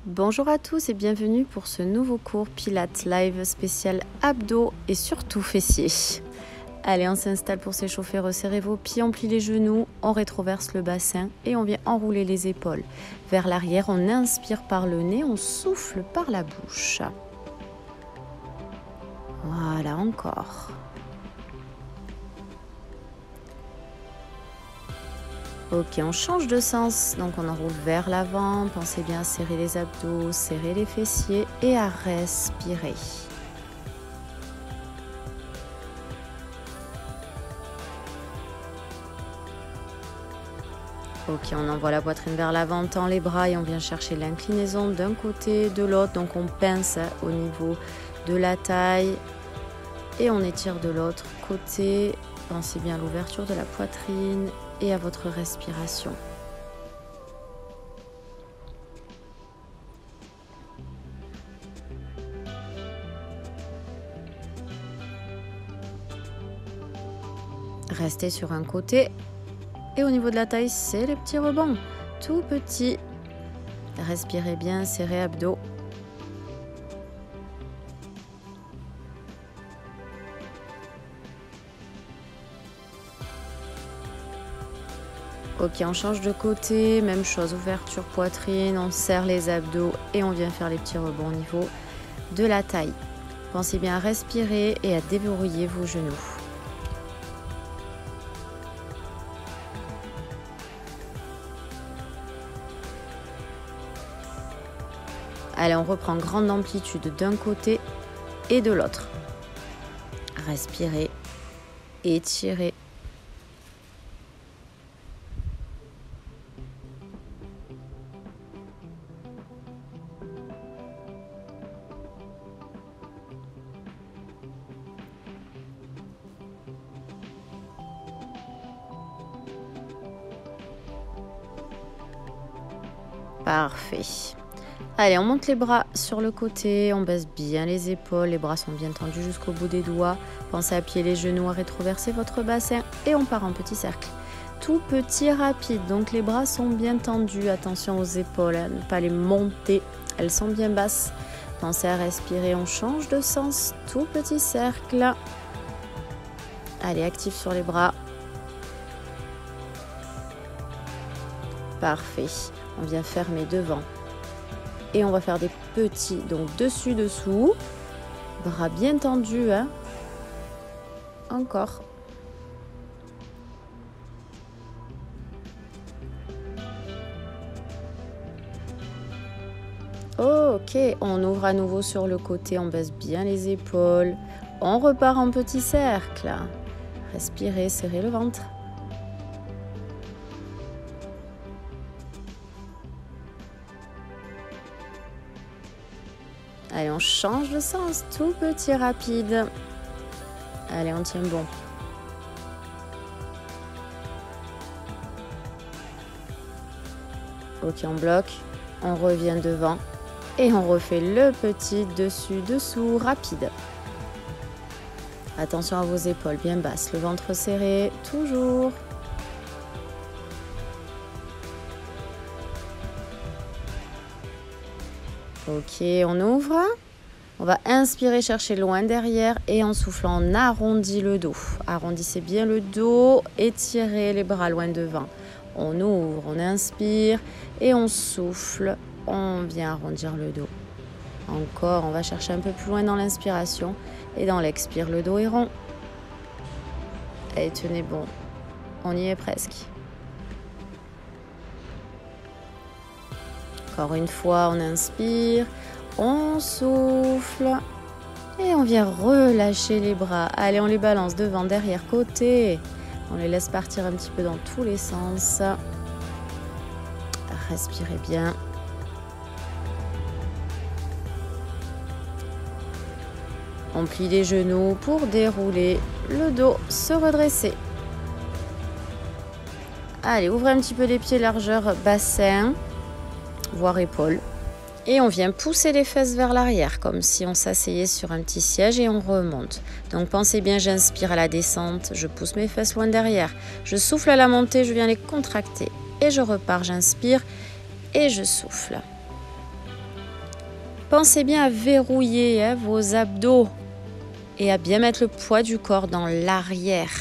Bonjour à tous et bienvenue pour ce nouveau cours Pilates Live spécial abdos et surtout fessiers. Allez, on s'installe pour s'échauffer, resserrez vos pieds, on plie les genoux, on rétroverse le bassin et on vient enrouler les épaules. Vers l'arrière, on inspire par le nez, on souffle par la bouche. Voilà, encore. Ok, on change de sens, donc on enroule vers l'avant, pensez bien à serrer les abdos, serrer les fessiers et à respirer. Ok, on envoie la poitrine vers l'avant, on tend les bras et on vient chercher l'inclinaison d'un côté, de l'autre, donc on pince au niveau de la taille et on étire de l'autre côté. Pensez bien à l'ouverture de la poitrine et à votre respiration. Restez sur un côté et au niveau de la taille, c'est les petits rebonds, tout petits. Respirez bien, serrez abdos. Ok, on change de côté, même chose, ouverture poitrine, on serre les abdos et on vient faire les petits rebonds au niveau de la taille. Pensez bien à respirer et à déverrouiller vos genoux. Allez, on reprend grande amplitude d'un côté et de l'autre. Respirez, étirez. Parfait. Allez, on monte les bras sur le côté, on baisse bien les épaules, les bras sont bien tendus jusqu'au bout des doigts. Pensez à plier les genoux, à rétroverser votre bassin et on part en petit cercle. Tout petit, rapide, donc les bras sont bien tendus, attention aux épaules, à ne pas les monter, elles sont bien basses. Pensez à respirer, on change de sens, tout petit cercle. Allez, actif sur les bras. Parfait, on vient fermer devant. Et on va faire des petits, donc dessus, dessous. Bras bien tendus, hein. Encore. Ok, on ouvre à nouveau sur le côté, on baisse bien les épaules. On repart en petit cercle. Respirez, serrez le ventre. Allez, on change de sens, tout petit, rapide. Allez, on tient bon. Ok, on bloque, on revient devant et on refait le petit dessus-dessous, rapide. Attention à vos épaules bien basses, le ventre serré, toujours. Ok, on ouvre. On va inspirer, chercher loin derrière et en soufflant, on arrondit le dos. Arrondissez bien le dos, étirez les bras loin devant. On ouvre, on inspire et on souffle. On vient arrondir le dos. Encore, on va chercher un peu plus loin dans l'inspiration et dans l'expire, le dos est rond. Et tenez bon, on y est presque. Encore une fois, on inspire, on souffle et on vient relâcher les bras. Allez, on les balance devant, derrière, côté. On les laisse partir un petit peu dans tous les sens. Respirez bien. On plie les genoux pour dérouler le dos, se redresser. Allez, ouvrez un petit peu les pieds, largeur bassin, voire épaule. Et on vient pousser les fesses vers l'arrière, comme si on s'asseyait sur un petit siège et on remonte. Donc pensez bien, j'inspire à la descente, je pousse mes fesses loin derrière. Je souffle à la montée, je viens les contracter. Et je repars, j'inspire et je souffle. Pensez bien à verrouiller vos abdos et à bien mettre le poids du corps dans l'arrière.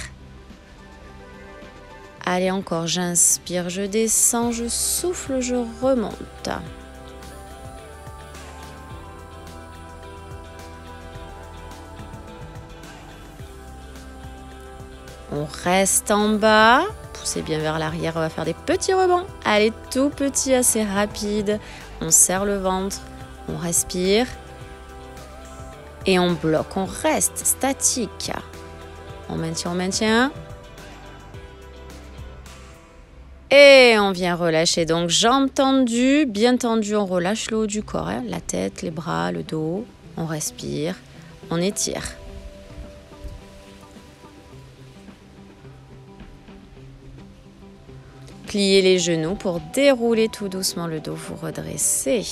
Allez encore, j'inspire, je descends, je souffle, je remonte. On reste en bas, poussez bien vers l'arrière, on va faire des petits rebonds. Allez, tout petit, assez rapide. On serre le ventre, on respire et on bloque, on reste statique. On maintient, on maintient. Et on vient relâcher, donc jambes tendues, bien tendues, on relâche le haut du corps, la tête, les bras, le dos. On respire, on étire. Pliez les genoux pour dérouler tout doucement le dos, vous redressez.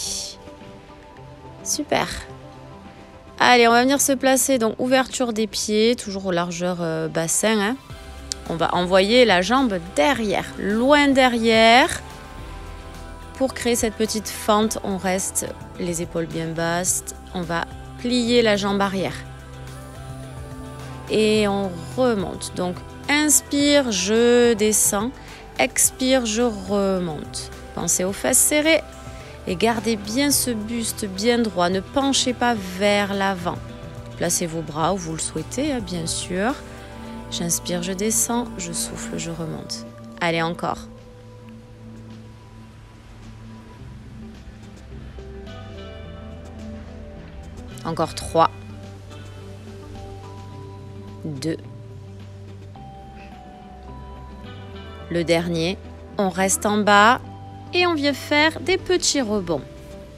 Super. Allez, on va venir se placer, donc ouverture des pieds, toujours largeur bassin. On va envoyer la jambe derrière, loin derrière. Pour créer cette petite fente, on reste les épaules bien basses. On va plier la jambe arrière. Et on remonte. Donc, inspire, je descends. Expire, je remonte. Pensez aux fesses serrées. Et gardez bien ce buste bien droit. Ne penchez pas vers l'avant. Placez vos bras où vous le souhaitez, bien sûr. J'inspire, je descends, je souffle, je remonte. Allez, encore. Encore 3. 2. Le dernier. On reste en bas et on vient faire des petits rebonds.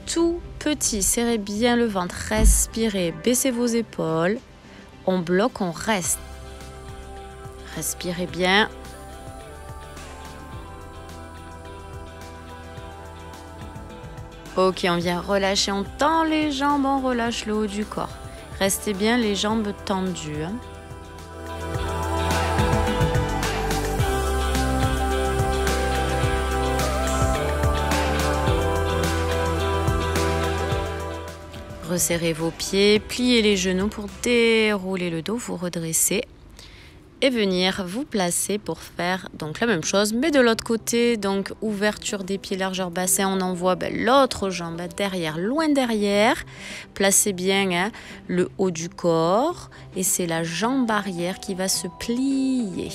Tout petit, serrez bien le ventre, respirez, baissez vos épaules. On bloque, on reste. Respirez bien. Ok, on vient relâcher, on tend les jambes, on relâche le haut du corps. Restez bien les jambes tendues. Resserrez vos pieds, pliez les genoux pour dérouler le dos, vous redressez. Et venir vous placer pour faire donc la même chose, mais de l'autre côté. Donc ouverture des pieds, largeur bassin, on envoie l'autre jambe derrière, loin derrière. Placez bien le haut du corps et c'est la jambe arrière qui va se plier.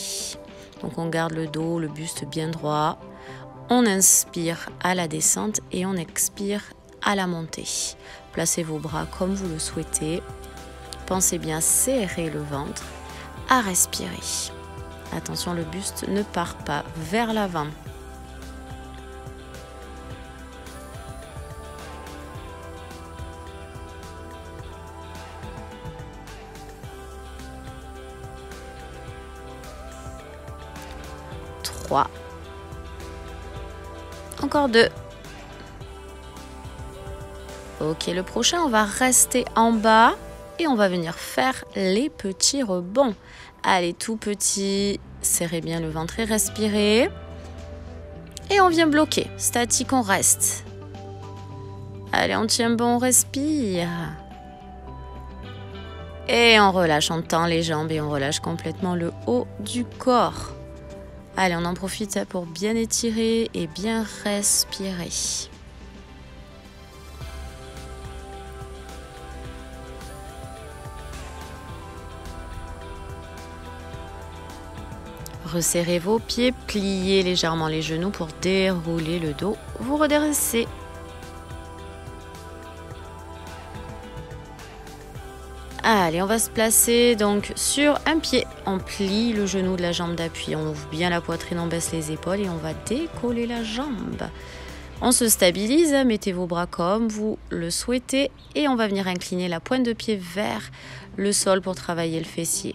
Donc on garde le dos, le buste bien droit. On inspire à la descente et on expire à la montée. Placez vos bras comme vous le souhaitez. Pensez bien serrer le ventre. À respirer. Attention, le buste ne part pas vers l'avant. Trois. Encore 2. Ok, le prochain, on va rester en bas. Et on va venir faire les petits rebonds. Allez, tout petit, serrez bien le ventre et respirez. Et on vient bloquer. Statique, on reste. Allez, on tient bon, on respire. Et on relâche, on tend les jambes et on relâche complètement le haut du corps. Allez, on en profite pour bien étirer et bien respirer. Resserrez vos pieds, pliez légèrement les genoux pour dérouler le dos. Vous redressez. Allez, on va se placer donc sur un pied. On plie le genou de la jambe d'appui. On ouvre bien la poitrine, on baisse les épaules et on va décoller la jambe. On se stabilise, mettez vos bras comme vous le souhaitez. Et on va venir incliner la pointe de pied vers le sol pour travailler le fessier.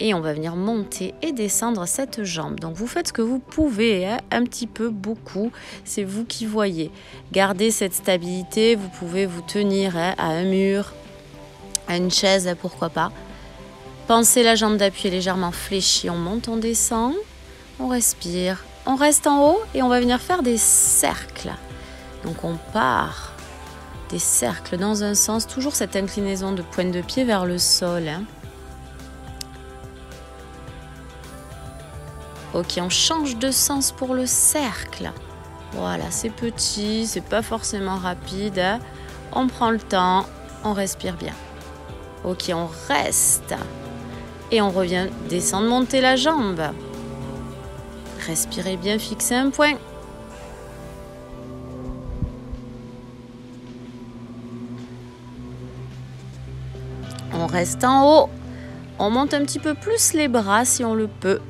Et on va venir monter et descendre cette jambe. Donc vous faites ce que vous pouvez, un petit peu, beaucoup. C'est vous qui voyez. Gardez cette stabilité. Vous pouvez vous tenir à un mur, à une chaise, pourquoi pas. Pensez la jambe d'appui légèrement fléchie. On monte, on descend. On respire. On reste en haut et on va venir faire des cercles. Donc on part des cercles dans un sens, toujours cette inclinaison de pointe de pied vers le sol. Hein. Ok, on change de sens pour le cercle. Voilà, c'est petit, c'est pas forcément rapide. Hein. On prend le temps, on respire bien. Ok, on reste. Et on revient descendre, monter la jambe. Respirez bien, fixez un point. On reste en haut. On monte un petit peu plus les bras si on le peut.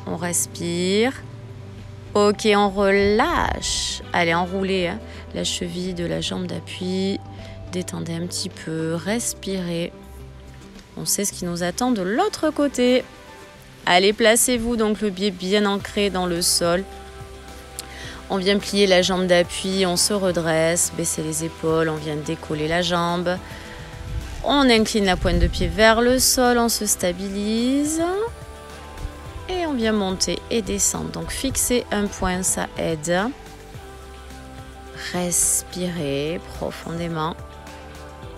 On respire. Ok, on relâche. Allez, enroulez hein, la cheville de la jambe d'appui. Détendez un petit peu. Respirez. On sait ce qui nous attend de l'autre côté. Allez, placez-vous donc le pied bien ancré dans le sol. On vient plier la jambe d'appui, on se redresse, baisser les épaules, on vient décoller la jambe. On incline la pointe de pied vers le sol, on se stabilise. Et on vient monter et descendre. Donc fixer un point, ça aide. Respirez profondément.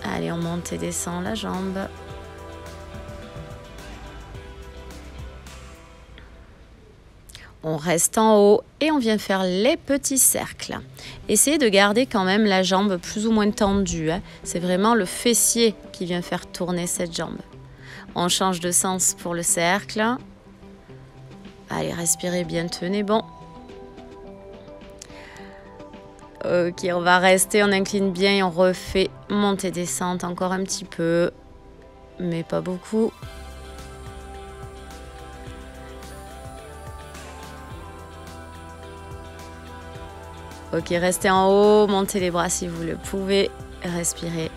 Allez, on monte et descend la jambe. On reste en haut et on vient faire les petits cercles. Essayez de garder quand même la jambe plus ou moins tendue. Hein. C'est vraiment le fessier qui vient faire tourner cette jambe. On change de sens pour le cercle. Allez, respirez bien, tenez bon. Ok, on va rester, on incline bien et on refait montée-descente encore un petit peu, mais pas beaucoup. Ok, restez en haut, montez les bras si vous le pouvez, respirez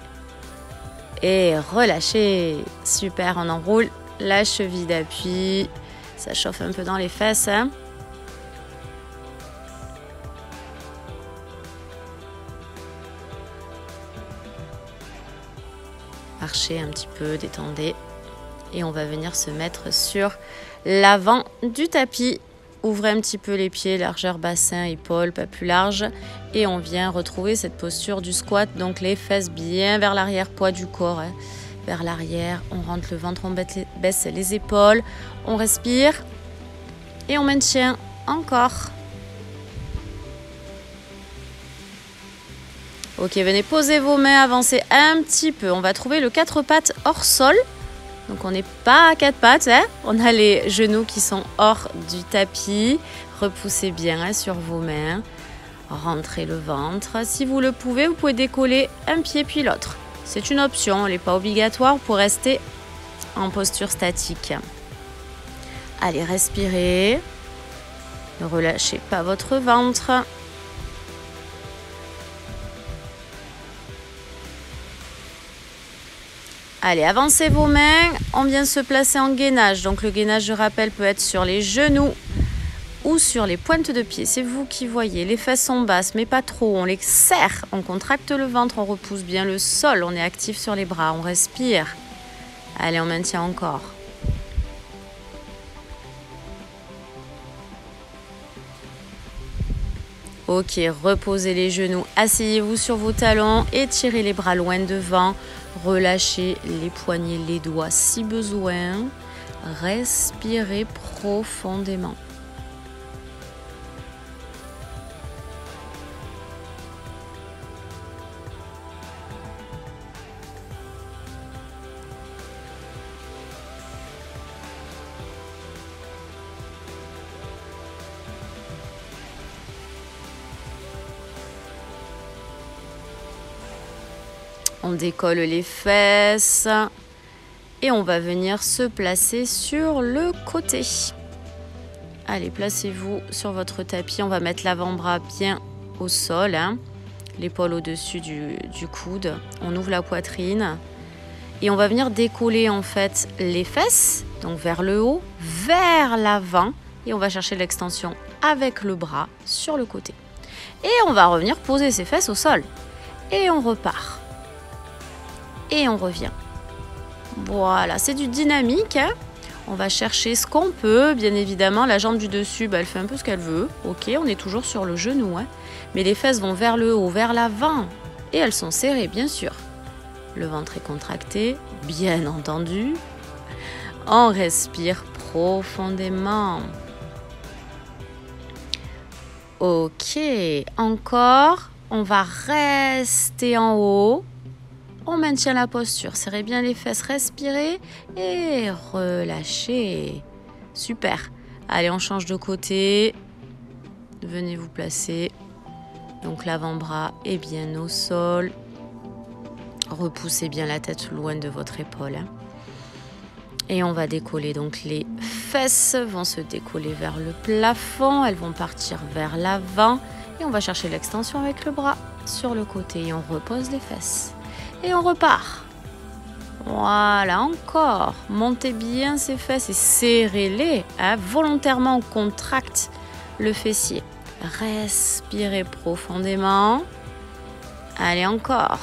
et relâchez. Super, on enroule la cheville d'appui, ça chauffe un peu dans les fesses. Hein. Marchez un petit peu, détendez et on va venir se mettre sur l'avant du tapis. Ouvrez un petit peu les pieds, largeur bassin, épaules, pas plus large. Et on vient retrouver cette posture du squat. Donc les fesses bien vers l'arrière, poids du corps hein, vers l'arrière. On rentre le ventre, on baisse les épaules. On respire et on maintient encore. Ok, venez poser vos mains, avancez un petit peu. On va trouver le 4 pattes hors sol. Donc on n'est pas à 4 pattes, hein. On a les genoux qui sont hors du tapis. Repoussez bien hein, sur vos mains. Rentrez le ventre. Si vous le pouvez, vous pouvez décoller un pied puis l'autre. C'est une option, elle n'est pas obligatoire pour rester en posture statique. Allez, respirez. Ne relâchez pas votre ventre. Allez, avancez vos mains, on vient se placer en gainage. Donc le gainage, je rappelle, peut être sur les genoux ou sur les pointes de pied. C'est vous qui voyez. Les fesses sont basses, mais pas trop. On les serre, on contracte le ventre, on repousse bien le sol. On est actif sur les bras, on respire. Allez, on maintient encore. Ok, reposez les genoux, asseyez-vous sur vos talons, étirez les bras loin devant, relâchez les poignets, les doigts si besoin, respirez profondément. On décolle les fesses et on va venir se placer sur le côté. Allez, placez-vous sur votre tapis. On va mettre l'avant-bras bien au sol, hein. L'épaule au-dessus du coude. On ouvre la poitrine et on va venir décoller en fait les fesses, donc vers le haut, vers l'avant. Et on va chercher l'extension avec le bras sur le côté. Et on va revenir poser ses fesses au sol. Et on repart. Et on revient. Voilà, c'est du dynamique. Hein. On va chercher ce qu'on peut. Bien évidemment, la jambe du dessus, elle fait un peu ce qu'elle veut. Ok, on est toujours sur le genou. Hein. Mais les fesses vont vers le haut, vers l'avant. Et elles sont serrées, bien sûr. Le ventre est contracté, bien entendu. On respire profondément. Ok, encore. On va rester en haut. On maintient la posture. Serrez bien les fesses, respirez et relâchez. Super. Allez, on change de côté. Venez vous placer. Donc l'avant-bras est bien au sol. Repoussez bien la tête loin de votre épaule. Et on va décoller. Donc les fesses vont se décoller vers le plafond. Elles vont partir vers l'avant. Et on va chercher l'extension avec le bras sur le côté. Et on repose les fesses. Et on repart. Voilà, encore. Montez bien ces fesses et serrez-les. Volontairement, on contracte le fessier. Respirez profondément. Allez, encore.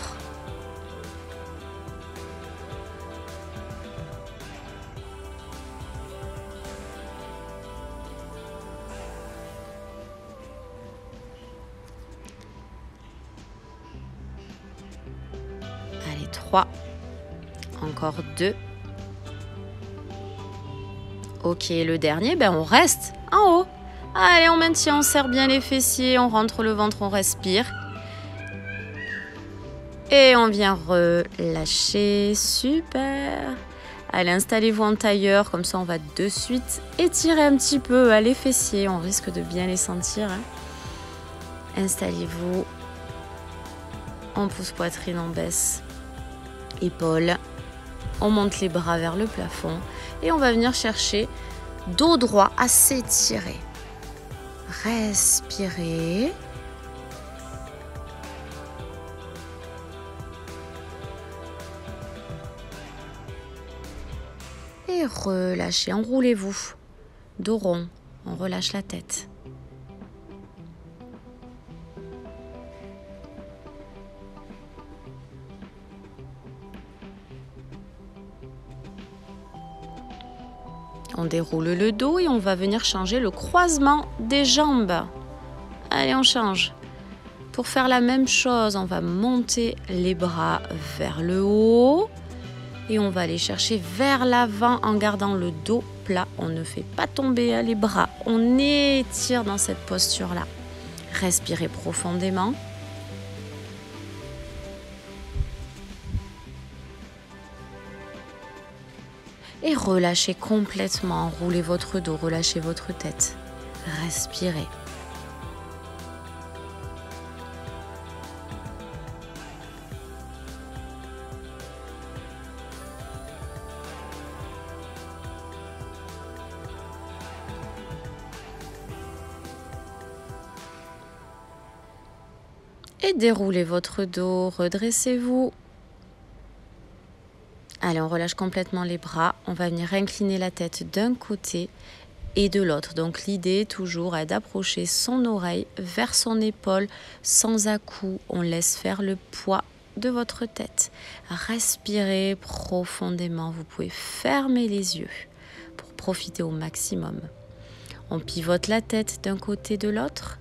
Allez, 3. Encore 2. Ok, le dernier, on reste en haut. Allez, on maintient, on serre bien les fessiers, on rentre le ventre, on respire. Et on vient relâcher, super. Allez, installez-vous en tailleur, comme ça on va de suite étirer un petit peu les fessiers, on risque de bien les sentir. Installez-vous, on pousse poitrine, on baisse, épaules. On monte les bras vers le plafond et on va venir chercher dos droit à s'étirer. Respirez. Et relâchez, enroulez-vous. Dos rond, on relâche la tête. On déroule le dos et on va venir changer le croisement des jambes. Allez, on change. Pour faire la même chose, on va monter les bras vers le haut et on va aller chercher vers l'avant en gardant le dos plat. On ne fait pas tomber les bras, on étire dans cette posture-là. Respirez profondément. Et relâchez complètement, enroulez votre dos, relâchez votre tête. Respirez. Et déroulez votre dos, redressez-vous. Allez, on relâche complètement les bras. On va venir incliner la tête d'un côté et de l'autre. Donc l'idée toujours est d'approcher son oreille vers son épaule sans à-coups. On laisse faire le poids de votre tête. Respirez profondément. Vous pouvez fermer les yeux pour profiter au maximum. On pivote la tête d'un côté et de l'autre.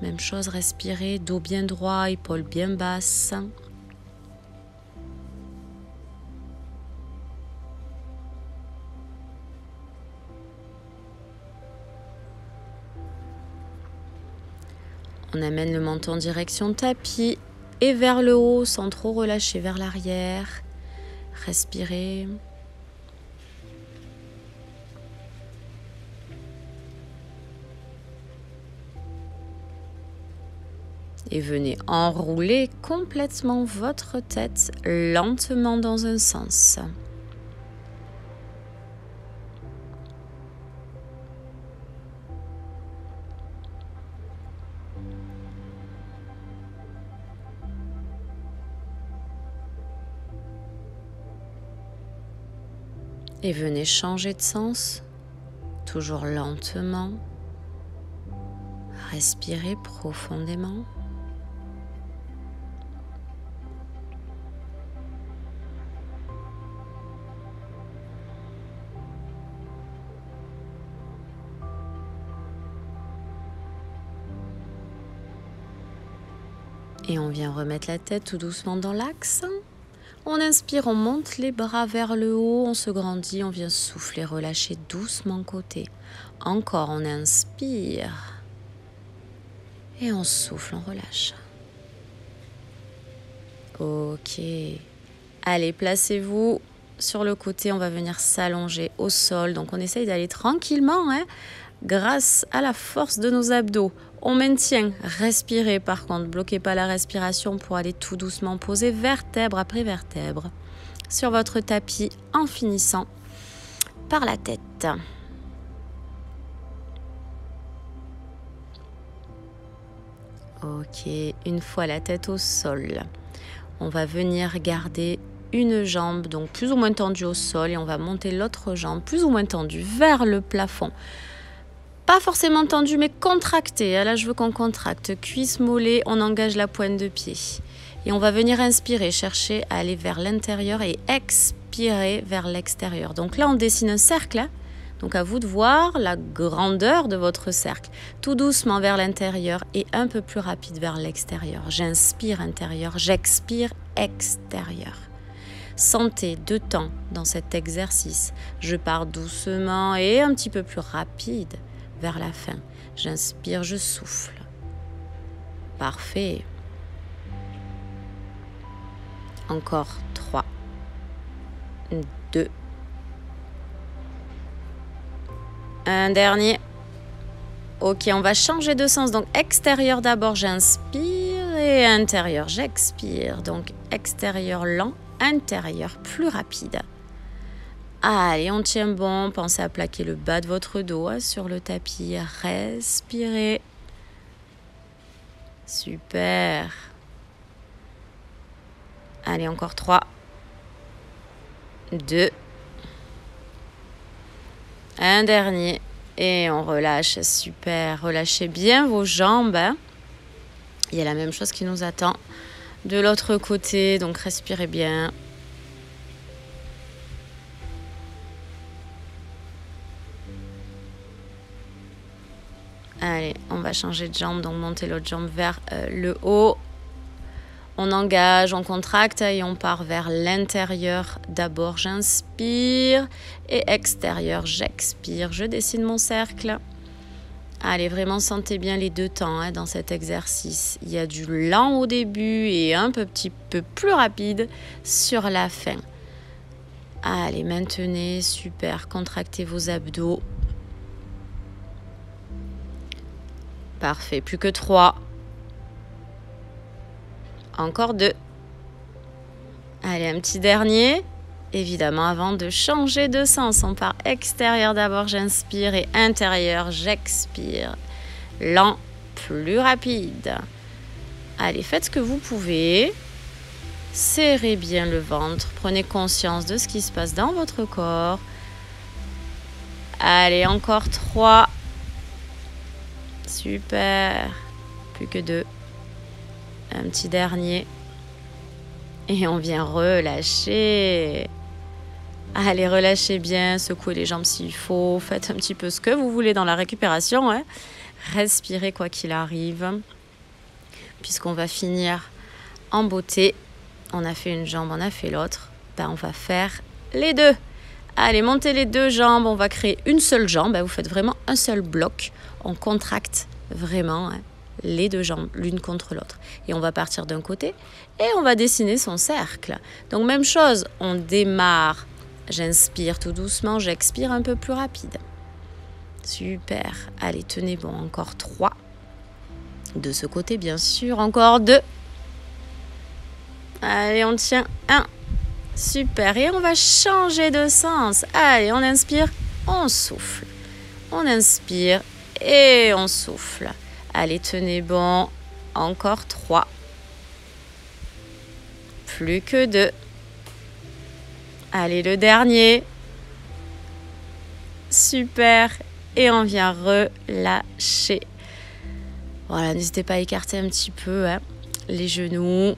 Même chose, respirez, dos bien droit, épaules bien basses. On amène le menton en direction tapis et vers le haut sans trop relâcher vers l'arrière. Respirez. Et venez enrouler complètement votre tête lentement dans un sens. Et venez changer de sens, toujours lentement. Respirez profondément. Et on vient remettre la tête tout doucement dans l'axe. On inspire, on monte les bras vers le haut, on se grandit, on vient souffler, relâcher doucement côté. Encore, on inspire. Et on souffle, on relâche. Ok. Allez, placez-vous sur le côté, on va venir s'allonger au sol. Donc on essaye d'aller tranquillement, hein, grâce à la force de nos abdos. On maintient, respirez par contre, bloquez pas la respiration pour aller tout doucement poser vertèbre après vertèbre sur votre tapis en finissant par la tête. Ok, une fois la tête au sol, on va venir garder une jambe, donc plus ou moins tendue au sol, et on va monter l'autre jambe, plus ou moins tendue, vers le plafond. Pas forcément tendue, mais contractée. Là, je veux qu'on contracte. Cuisse, mollet, on engage la pointe de pied. Et on va venir inspirer, chercher à aller vers l'intérieur et expirer vers l'extérieur. Donc là, on dessine un cercle. Hein. Donc à vous de voir la grandeur de votre cercle. Tout doucement vers l'intérieur et un peu plus rapide vers l'extérieur. J'inspire intérieur, j'expire extérieur. Sentez 2 temps dans cet exercice. Je pars doucement et un petit peu plus rapide vers la fin. J'inspire, je souffle. Parfait. Encore 3, 2. Un dernier. Ok, on va changer de sens. Donc extérieur d'abord, j'inspire et intérieur, j'expire. Donc extérieur lent, intérieur plus rapide. Allez, on tient bon. Pensez à plaquer le bas de votre dos sur le tapis. Respirez. Super. Allez, encore 3, 2. Un dernier. Et on relâche. Super. Relâchez bien vos jambes. Hein. Il y a la même chose qui nous attend de l'autre côté. Donc, respirez bien. Allez, on va changer de jambe, donc monter l'autre jambe vers le haut. On engage, on contracte et on part vers l'intérieur. D'abord, j'inspire et extérieur, j'expire. Je dessine mon cercle. Allez, vraiment sentez bien les 2 temps hein, dans cet exercice. Il y a du lent au début et un petit peu plus rapide sur la fin. Allez, maintenez, super, contractez vos abdos. Parfait, plus que 3. Encore 2. Allez, un petit dernier. Évidemment, avant de changer de sens, on part extérieur d'abord, j'inspire et intérieur, j'expire. Lent, plus rapide. Allez, faites ce que vous pouvez. Serrez bien le ventre. Prenez conscience de ce qui se passe dans votre corps. Allez, encore 3. Super. Plus que 2. Un petit dernier. Et on vient relâcher. Allez, relâchez bien. Secouez les jambes s'il faut. Faites un petit peu ce que vous voulez dans la récupération. Hein. Respirez quoi qu'il arrive. Puisqu'on va finir en beauté. On a fait une jambe, on a fait l'autre. Ben, on va faire les 2. Allez, montez les 2 jambes. On va créer une seule jambe. Ben, vous faites vraiment un seul bloc. On contracte vraiment hein, les 2 jambes l'une contre l'autre. Et on va partir d'un côté et on va dessiner son cercle. Donc, même chose. On démarre. J'inspire tout doucement. J'expire un peu plus rapide. Super. Allez, tenez bon. Encore 3. De ce côté, bien sûr. Encore 2. Allez, on tient 1. Super. Et on va changer de sens. Allez, on inspire, on souffle. On inspire et on souffle. Allez, tenez bon. Encore 3. Plus que 2. Allez, le dernier. Super. Et on vient relâcher. Voilà, n'hésitez pas à écarter un petit peu hein, les genoux.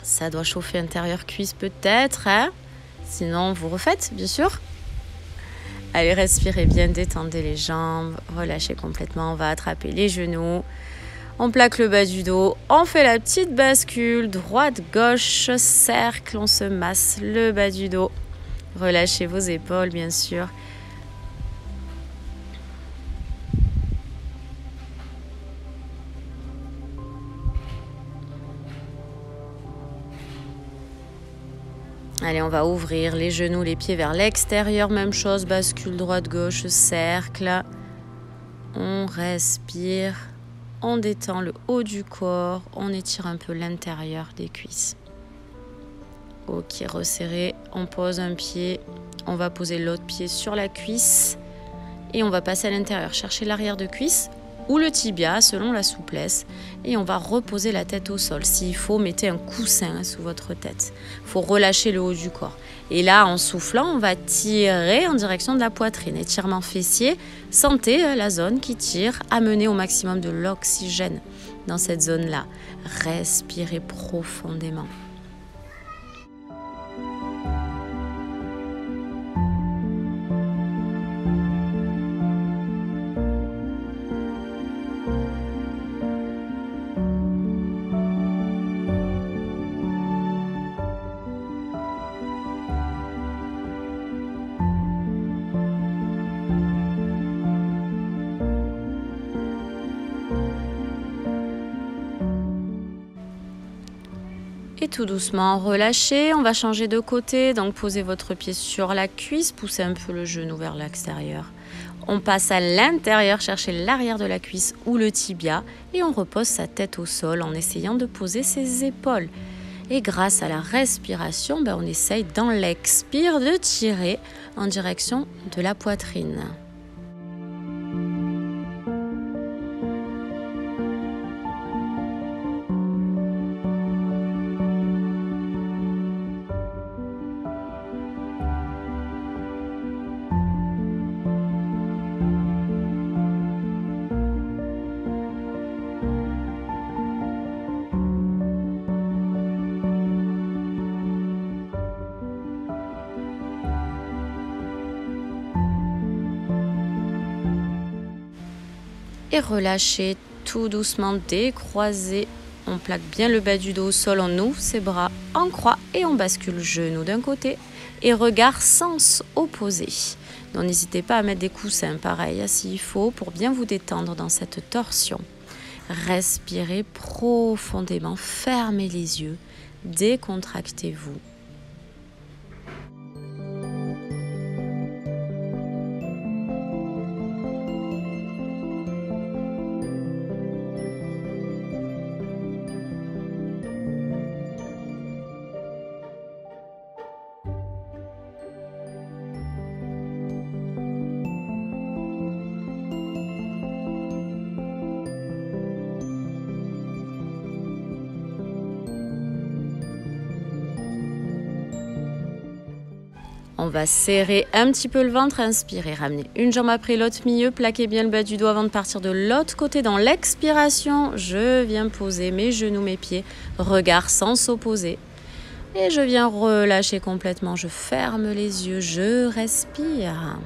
Ça doit chauffer intérieur cuisse peut-être. Hein. Sinon, vous refaites, bien sûr. Allez, respirez bien, détendez les jambes. Relâchez complètement. On va attraper les genoux. On plaque le bas du dos, on fait la petite bascule, droite, gauche, cercle, on se masse le bas du dos. Relâchez vos épaules, bien sûr. Allez, on va ouvrir les genoux, les pieds vers l'extérieur. Même chose, bascule droite-gauche, cercle. On respire. On détend le haut du corps. On étire un peu l'intérieur des cuisses. Ok, resserré. On pose un pied. On va poser l'autre pied sur la cuisse. Et on va passer à l'intérieur. Chercher l'arrière de cuisse ou le tibia selon la souplesse. Et on va reposer la tête au sol. S'il faut, mettez un coussin sous votre tête. Il faut relâcher le haut du corps. Et là, en soufflant, on va tirer en direction de la poitrine. Étirement fessier. Sentez la zone qui tire. Amenez au maximum de l'oxygène dans cette zone-là. Respirez profondément. Et tout doucement, relâchez. On va changer de côté. Donc, posez votre pied sur la cuisse. Poussez un peu le genou vers l'extérieur. On passe à l'intérieur, chercher l'arrière de la cuisse ou le tibia. Et on repose sa tête au sol en essayant de poser ses épaules. Et grâce à la respiration, on essaye dans l'expire de tirer en direction de la poitrine. Et relâchez tout doucement, décroisez. On plaque bien le bas du dos au sol, on ouvre ses bras en croix et on bascule genou d'un côté et regard sens opposé. Donc n'hésitez pas à mettre des coussins pareil s'il faut pour bien vous détendre dans cette torsion. Respirez profondément, fermez les yeux, décontractez-vous. On va serrer un petit peu le ventre, inspirez, ramenez une jambe après l'autre milieu, plaquez bien le bas du dos avant de partir de l'autre côté. Dans l'expiration, je viens poser mes genoux, mes pieds, regard sans s'opposer. Et je viens relâcher complètement, je ferme les yeux, je respire.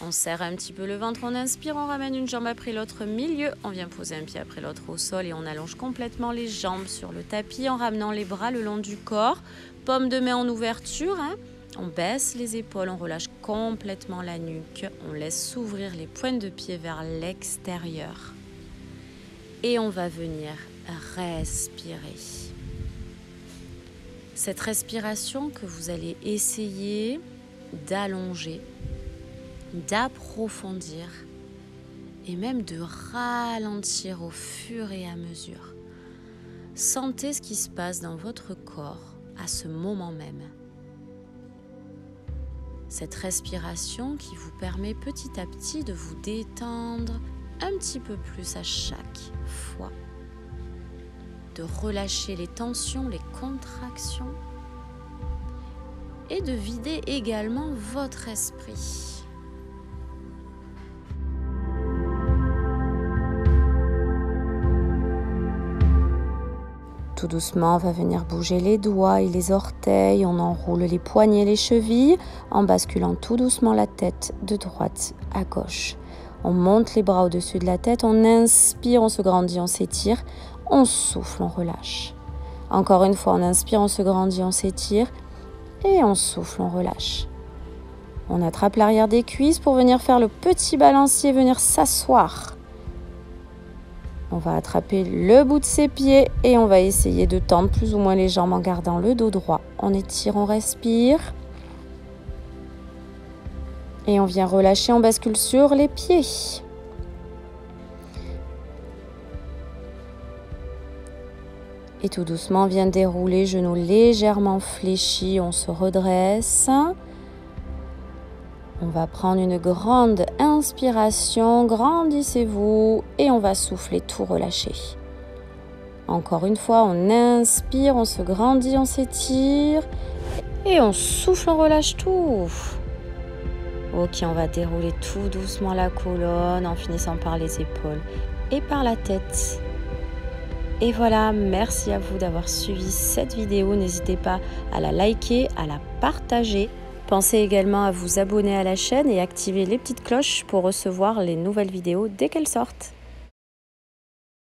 On serre un petit peu le ventre, on inspire, on ramène une jambe après l'autre milieu. On vient poser un pied après l'autre au sol et on allonge complètement les jambes sur le tapis en ramenant les bras le long du corps. Paume de main en ouverture. On baisse les épaules, on relâche complètement la nuque. On laisse s'ouvrir les pointes de pied vers l'extérieur. Et on va venir respirer. Cette respiration que vous allez essayer d'allonger, d'approfondir et même de ralentir au fur et à mesure. Sentez ce qui se passe dans votre corps à ce moment même. Cette respiration qui vous permet petit à petit de vous détendre un petit peu plus à chaque fois, de relâcher les tensions, les contractions et de vider également votre esprit. Tout doucement, on va venir bouger les doigts et les orteils, on enroule les poignets et les chevilles en basculant tout doucement la tête de droite à gauche. On monte les bras au-dessus de la tête, on inspire, on se grandit, on s'étire, on souffle, on relâche. Encore une fois, on inspire, on se grandit, on s'étire et on souffle, on relâche. On attrape l'arrière des cuisses pour venir faire le petit balancier, venir s'asseoir. On va attraper le bout de ses pieds et on va essayer de tendre plus ou moins les jambes en gardant le dos droit. On étire, on respire. Et on vient relâcher, on bascule sur les pieds. Et tout doucement, on vient dérouler, genoux légèrement fléchis, on se redresse. On va prendre une grande inspiration, grandissez-vous et on va souffler, tout relâcher. Encore une fois, on inspire, on se grandit, on s'étire et on souffle, on relâche tout. Ok, on va dérouler tout doucement la colonne en finissant par les épaules et par la tête. Et voilà, merci à vous d'avoir suivi cette vidéo. N'hésitez pas à la liker, à la partager. Pensez également à vous abonner à la chaîne et activer les petites cloches pour recevoir les nouvelles vidéos dès qu'elles sortent.